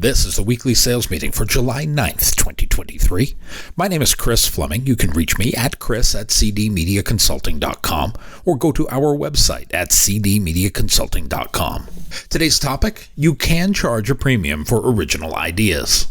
This is the weekly sales meeting for July 9th, 2023. My name is Chris Fleming. You can reach me at chris@cdmediaconsulting.com or go to our website at cdmediaconsulting.com. Today's topic, you can charge a premium for original ideas.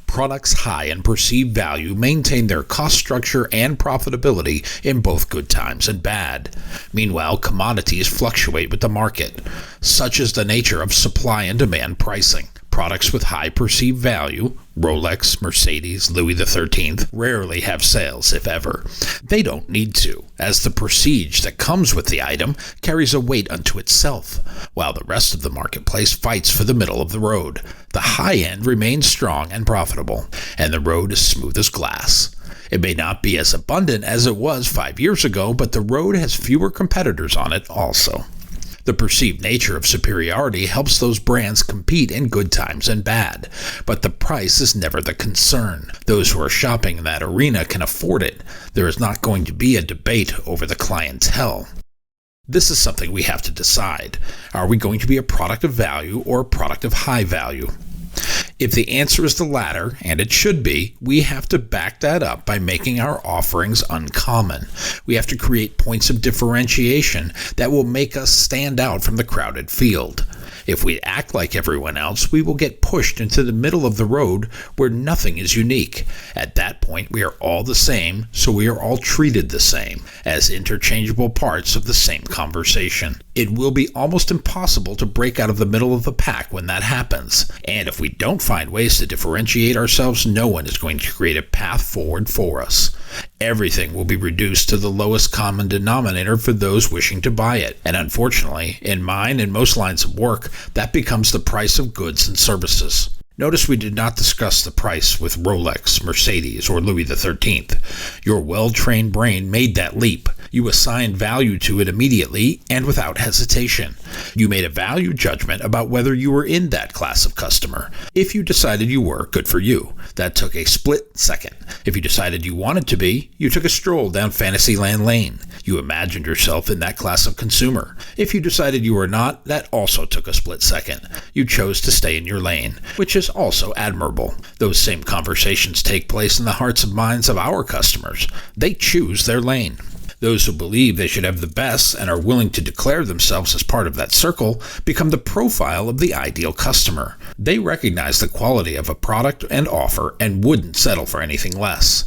Products high in perceived value maintain their cost structure and profitability in both good times and bad. Meanwhile, commodities fluctuate with the market. Such is the nature of supply and demand pricing. Products with high perceived value, Rolex, Mercedes, Louis XIII, rarely have sales, if ever. They don't need to, as the prestige that comes with the item carries a weight unto itself, while the rest of the marketplace fights for the middle of the road. The high end remains strong and profitable, and the road is smooth as glass. It may not be as abundant as it was 5 years ago, but the road has fewer competitors on it also. The perceived nature of superiority helps those brands compete in good times and bad, but the price is never the concern. Those who are shopping in that arena can afford it. There is not going to be a debate over the clientele. This is something we have to decide. Are we going to be a product of value or a product of high value? If the answer is the latter, and it should be, we have to back that up by making our offerings uncommon. We have to create points of differentiation that will make us stand out from the crowded field. If we act like everyone else, we will get pushed into the middle of the road where nothing is unique. At that point, we are all the same, so we are all treated the same, as interchangeable parts of the same conversation. It will be almost impossible to break out of the middle of the pack when that happens. And if we don't find ways to differentiate ourselves, no one is going to create a path forward for us. Everything will be reduced to the lowest common denominator for those wishing to buy it. And unfortunately, in mine and most lines of work, that becomes the price of goods and services. Notice we did not discuss the price with Rolex, Mercedes, or Louis XIII. Your well-trained brain made that leap. You assigned value to it immediately and without hesitation. You made a value judgment about whether you were in that class of customer. If you decided you were, good for you. That took a split second. If you decided you wanted to be, you took a stroll down Fantasyland Lane. You imagined yourself in that class of consumer. If you decided you were not, that also took a split second. You chose to stay in your lane, which is also admirable. Those same conversations take place in the hearts and minds of our customers. They choose their lane. Those who believe they should have the best and are willing to declare themselves as part of that circle become the profile of the ideal customer. They recognize the quality of a product and offer and wouldn't settle for anything less.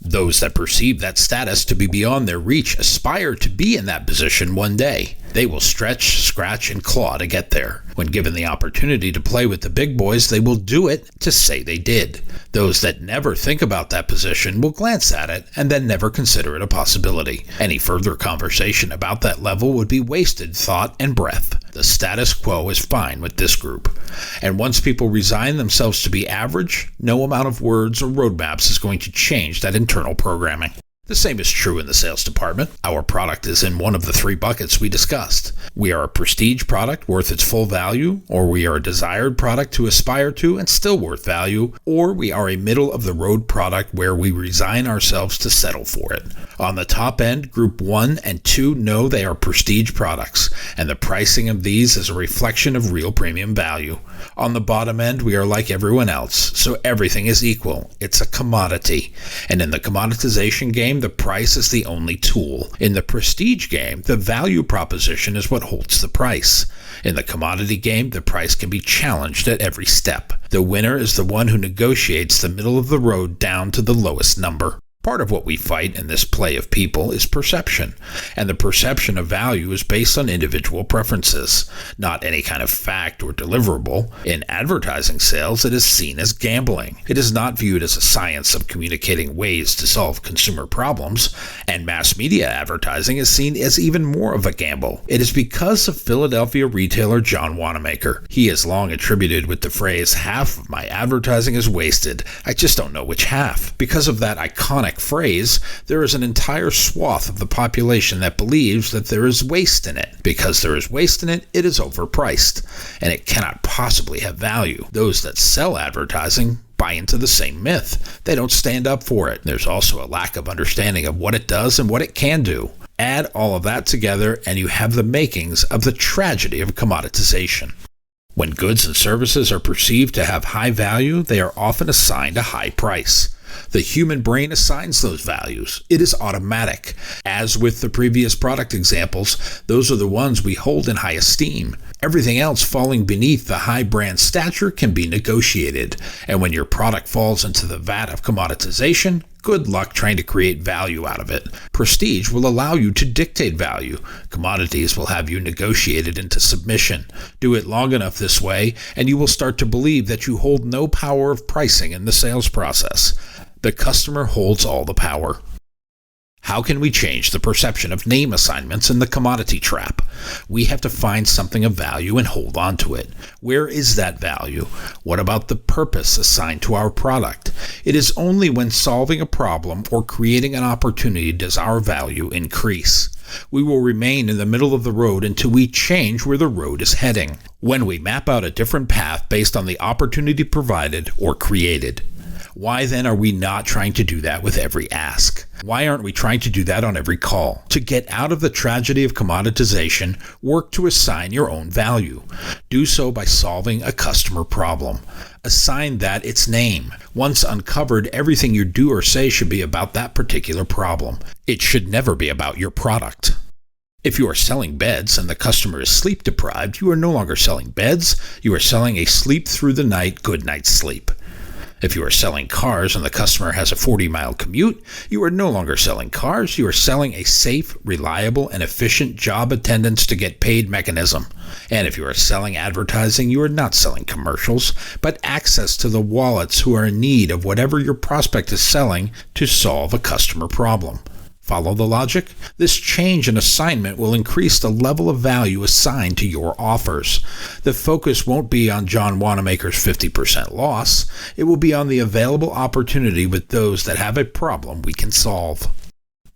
Those that perceive that status to be beyond their reach aspire to be in that position one day. They will stretch, scratch, and claw to get there. When given the opportunity to play with the big boys, they will do it to say they did. Those that never think about that position will glance at it and then never consider it a possibility. Any further conversation about that level would be wasted thought and breath. The status quo is fine with this group. And once people resign themselves to be average, no amount of words or roadmaps is going to change that internal programming. The same is true in the sales department. Our product is in one of the three buckets we discussed. We are a prestige product worth its full value, or we are a desired product to aspire to and still worth value, or we are a middle-of-the-road product where we resign ourselves to settle for it. On the top end, Group 1 and 2 know they are prestige products, and the pricing of these is a reflection of real premium value. On the bottom end, we are like everyone else, so everything is equal. It's a commodity. And in the commoditization game, the price is the only tool. In the prestige game, the value proposition is what holds the price. In the commodity game, the price can be challenged at every step. The winner is the one who negotiates the middle of the road down to the lowest number. Part of what we fight in this play of people is perception, and the perception of value is based on individual preferences, not any kind of fact or deliverable. In advertising sales, it is seen as gambling. It is not viewed as a science of communicating ways to solve consumer problems, and mass media advertising is seen as even more of a gamble. It is because of Philadelphia retailer John Wanamaker. He is long attributed with the phrase, "Half of my advertising is wasted. I just don't know which half." Because of that iconic phrase, there is an entire swath of the population that believes that there is waste in it. Because there is waste in it, it is overpriced, and it cannot possibly have value. Those that sell advertising buy into the same myth. They don't stand up for it. There's also a lack of understanding of what it does and what it can do. Add all of that together, and you have the makings of the tragedy of commoditization. When goods and services are perceived to have high value, they are often assigned a high price. The human brain assigns those values. It is automatic. As with the previous product examples, those are the ones we hold in high esteem. Everything else falling beneath the high brand stature can be negotiated. And when your product falls into the vat of commoditization, good luck trying to create value out of it. Prestige will allow you to dictate value. Commodities will have you negotiated into submission. Do it long enough this way, and you will start to believe that you hold no power of pricing in the sales process. The customer holds all the power. How can we change the perception of name assignments in the commodity trap? We have to find something of value and hold on to it. Where is that value? What about the purpose assigned to our product? It is only when solving a problem or creating an opportunity does our value increase. We will remain in the middle of the road until we change where the road is heading. When we map out a different path based on the opportunity provided or created. Why then are we not trying to do that with every ask? Why aren't we trying to do that on every call? To get out of the tragedy of commoditization, work to assign your own value. Do so by solving a customer problem. Assign that its name. Once uncovered, everything you do or say should be about that particular problem. It should never be about your product. If you are selling beds and the customer is sleep deprived, you are no longer selling beds, you are selling a sleep through the night good night's sleep. If you are selling cars and the customer has a 40-mile commute, you are no longer selling cars, you are selling a safe, reliable, and efficient job attendance to get paid mechanism. And if you are selling advertising, you are not selling commercials, but access to the wallets who are in need of whatever your prospect is selling to solve a customer problem. Follow the logic? This change in assignment will increase the level of value assigned to your offers. The focus won't be on John Wanamaker's 50% loss. It will be on the available opportunity with those that have a problem we can solve.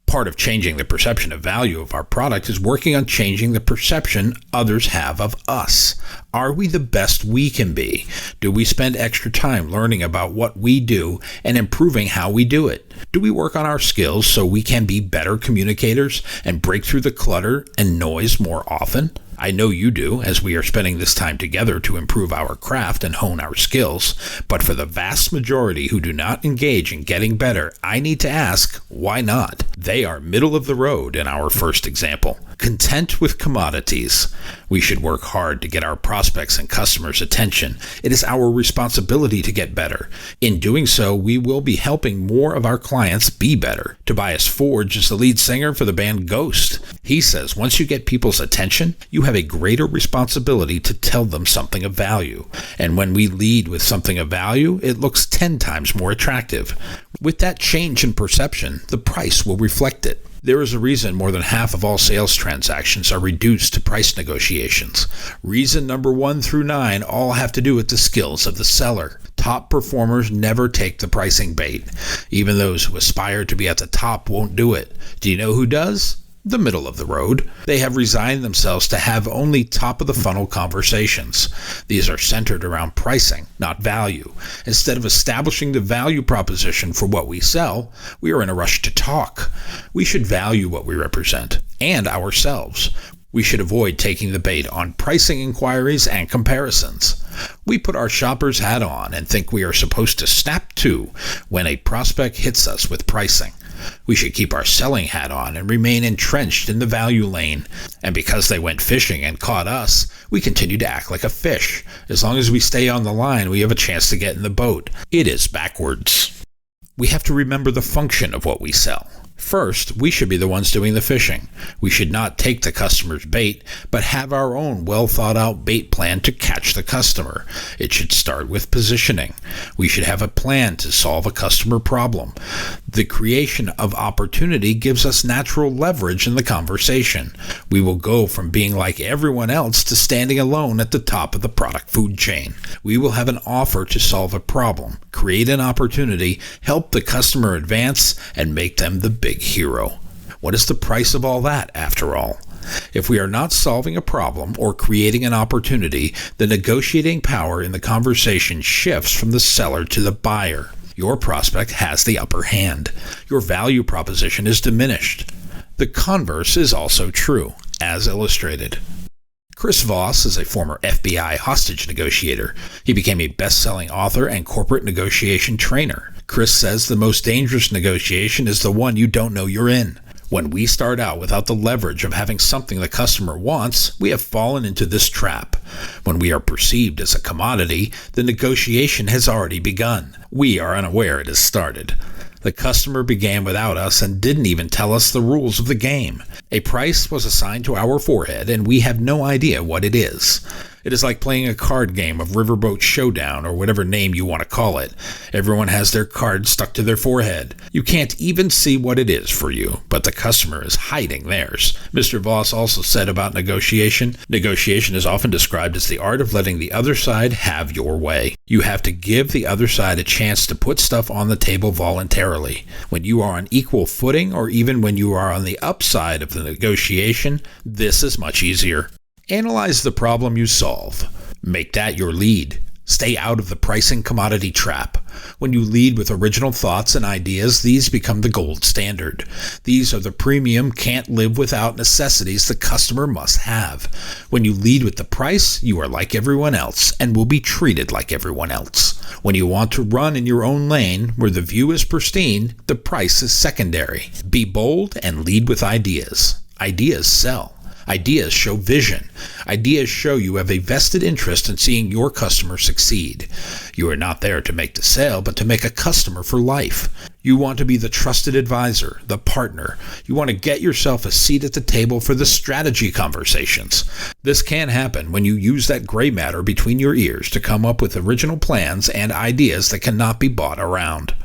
Part of changing the perception of value of our product is working on changing the perception others have of us. Are we the best we can be? Do we spend extra time learning about what we do and improving how we do it? Do we work on our skills so we can be better communicators and break through the clutter and noise more often? I know you do, as we are spending this time together to improve our craft and hone our skills. But for the vast majority who do not engage in getting better, I need to ask, why not? They are middle of the road in our first example. Content with commodities. We should work hard to get our prospects and customers' attention. It is our responsibility to get better. In doing so, we will be helping more of our clients be better. Tobias Forge is the lead singer for the band Ghost. He says once you get people's attention, you have a greater responsibility to tell them something of value. And when we lead with something of value, it looks 10 times more attractive. With that change in perception, the price will reflect it. There is a reason more than half of all sales transactions are reduced to price negotiations. Reason number 1 through 9 all have to do with the skills of the seller. Top performers never take the pricing bait. Even those who aspire to be at the top won't do it. Do you know who does? The middle of the road. They have resigned themselves to have only top-of-the-funnel conversations. These are centered around pricing, not value. Instead of establishing the value proposition for what we sell, we are in a rush to talk. We should value what we represent, and ourselves. We should avoid taking the bait on pricing inquiries and comparisons. We put our shopper's hat on and think we are supposed to snap to when a prospect hits us with pricing. We should keep our selling hat on and remain entrenched in the value lane. And because they went fishing and caught us, we continue to act like a fish. As long as we stay on the line, we have a chance to get in the boat. It is backwards. We have to remember the function of what we sell. First, we should be the ones doing the fishing. We should not take the customer's bait, but have our own well-thought-out bait plan to catch the customer. It should start with positioning. We should have a plan to solve a customer problem. The creation of opportunity gives us natural leverage in the conversation. We will go from being like everyone else to standing alone at the top of the product food chain. We will have an offer to solve a problem, create an opportunity, help the customer advance, and make them the big hero. What is the price of all that, after all? If we are not solving a problem or creating an opportunity, the negotiating power in the conversation shifts from the seller to the buyer. Your prospect has the upper hand. Your value proposition is diminished. The converse is also true, as illustrated. Chris Voss is a former FBI hostage negotiator. He became a best-selling author and corporate negotiation trainer. Chris says the most dangerous negotiation is the one you don't know you're in. When we start out without the leverage of having something the customer wants, we have fallen into this trap. When we are perceived as a commodity, the negotiation has already begun. We are unaware it has started. The customer began without us and didn't even tell us the rules of the game. A price was assigned to our forehead, and we have no idea what it is. It is like playing a card game of Riverboat Showdown or whatever name you want to call it. Everyone has their card stuck to their forehead. You can't even see what it is for you, but the customer is hiding theirs. Mr. Voss also said about negotiation is often described as the art of letting the other side have your way. You have to give the other side a chance to put stuff on the table voluntarily. When you are on equal footing, or even when you are on the upside of the negotiation, this is much easier. Analyze the problem you solve. Make that your lead. Stay out of the pricing commodity trap. When you lead with original thoughts and ideas, these become the gold standard. These are the premium can't live without necessities the customer must have. When you lead with the price, you are like everyone else and will be treated like everyone else. When you want to run in your own lane, where the view is pristine, the price is secondary. Be bold and lead with ideas. Ideas sell. Ideas show vision. Ideas show you have a vested interest in seeing your customer succeed. You are not there to make the sale, but to make a customer for life. You want to be the trusted advisor, the partner. You want to get yourself a seat at the table for the strategy conversations. This can happen when you use that gray matter between your ears to come up with original plans and ideas that cannot be bought around.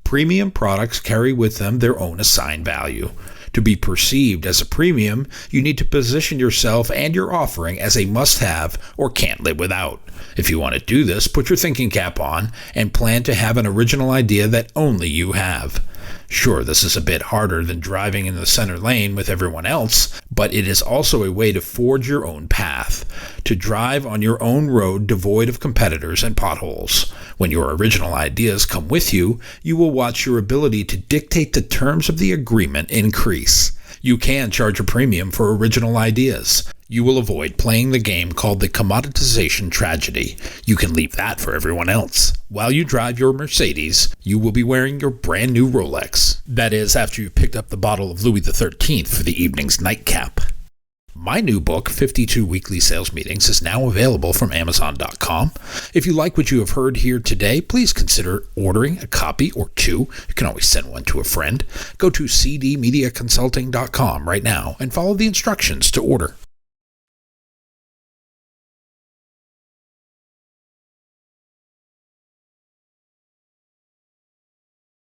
Premium products carry with them their own assigned value. To be perceived as a premium, you need to position yourself and your offering as a must-have or can't live without. If you want to do this, put your thinking cap on and plan to have an original idea that only you have. Sure, this is a bit harder than driving in the center lane with everyone else, but it is also a way to forge your own path, to drive on your own road devoid of competitors and potholes. When your original ideas come with you, you will watch your ability to dictate the terms of the agreement increase. You can charge a premium for original ideas. You will avoid playing the game called the commoditization tragedy. You can leave that for everyone else. While you drive your Mercedes, you will be wearing your brand new Rolex. That is, after you picked up the bottle of Louis XIII for the evening's nightcap. My new book, 52 Weekly Sales Meetings, is now available from Amazon.com. If you like what you have heard here today, please consider ordering a copy or two. You can always send one to a friend. Go to cdmediaconsulting.com right now and follow the instructions to order.